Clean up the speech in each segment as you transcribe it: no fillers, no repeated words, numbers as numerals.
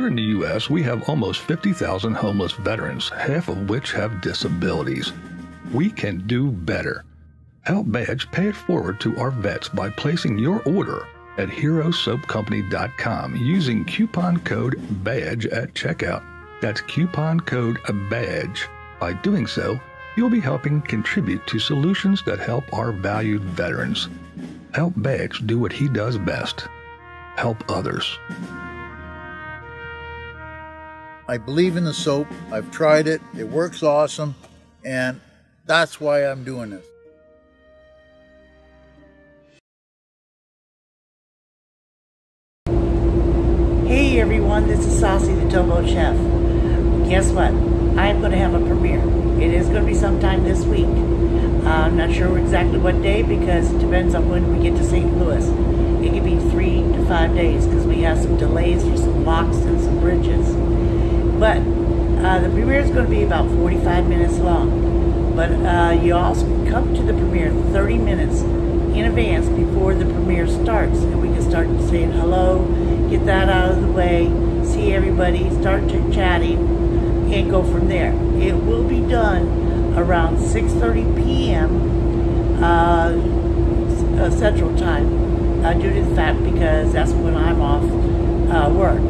Here in the U.S., we have almost 50,000 homeless veterans, half of which have disabilities. We can do better. Help Badge pay it forward to our vets by placing your order at herosoapcompany.com using coupon code BADGE at checkout. That's coupon code BADGE. By doing so, you'll be helping contribute to solutions that help our valued veterans. Help Badge do what he does best. Help others. I believe in the soap. I've tried it. It works awesome. And that's why I'm doing this. Hey everyone, this is Saucy, the Towboat Chef. Guess what? I'm going to have a premiere. It is going to be sometime this week. I'm not sure exactly what day because it depends on when we get to St. Louis. It could be 3 to 5 days because we have some delays for some locks and some bridges. But the premiere is going to be about 45 minutes long. But you also can come to the premiere 30 minutes in advance before the premiere starts. And we can start saying hello, get that out of the way, see everybody, start chatting, and go from there. It will be done around 6:30 p.m. Central Time due to the fact because that's when I'm off work.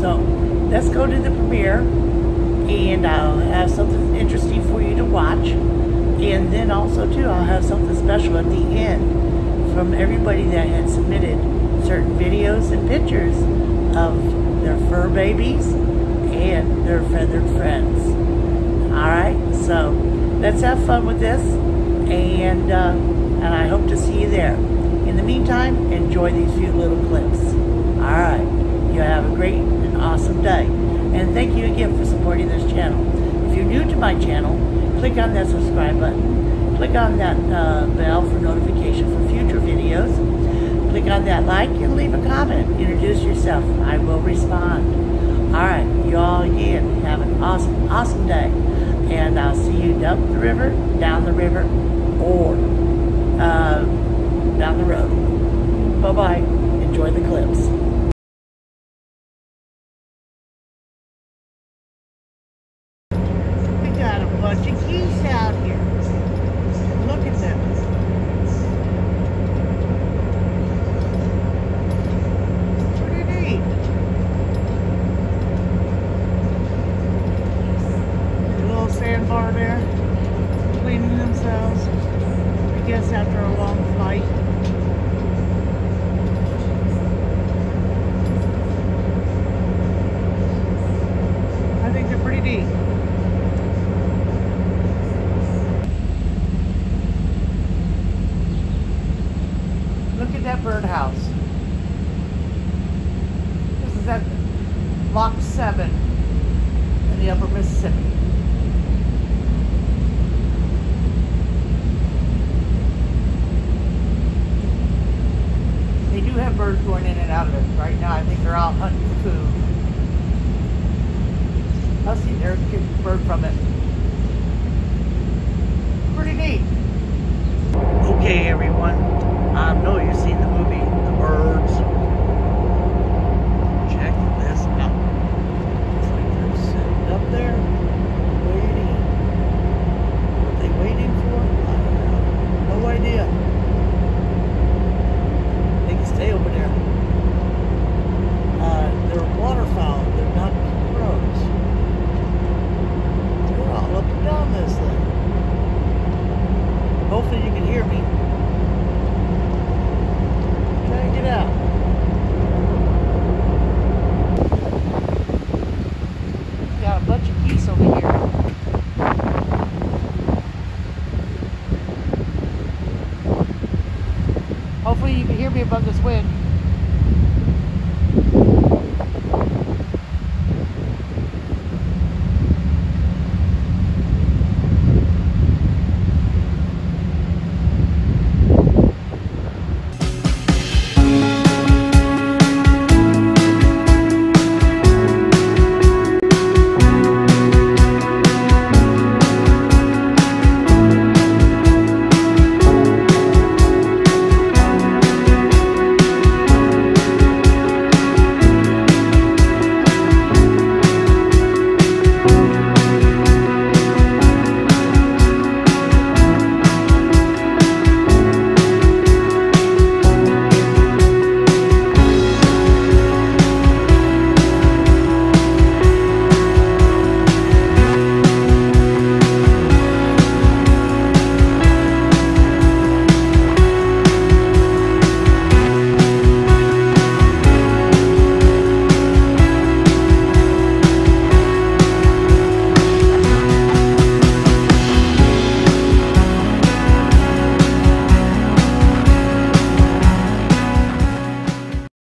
So let's go to the premiere, and I'll have something interesting for you to watch. And then also too, I'll have something special at the end from everybody that had submitted certain videos and pictures of their fur babies and their feathered friends. Alright, so let's have fun with this, and I hope to see you there. In the meantime, enjoy these few little clips. Alright, you have a great and awesome day. And thank you again for supporting this channel. If you're new to my channel, click on that subscribe button. Click on that bell for notification for future videos. Click on that like and leave a comment. Introduce yourself. I will respond. Alright, you all again have an awesome, awesome day. And I'll see you up the river, down the river, or down the road. Bye-bye. Enjoy the clips. We got a bunch of geese out here. Look at them. Pretty neat. Little sandbar there, cleaning themselves. I guess after a long flight. I think they're pretty neat. Look at that birdhouse. This is at Lock 7 in the upper Mississippi. They do have birds going in and out of it. Right now I think they're out hunting for food. I'll see there's a good bird from it. Pretty neat. Okay everyone, I know you've seen the movie The Birds. Check this out. Looks like they're sitting up there waiting. What are they waiting for? I don't know. No idea. They can stay over there. They're waterfowl. They're not crows. They're all up and down this thing. Hopefully you can hear me. Try to get out. Got a bunch of geese over here. Hopefully you can hear me above this wind.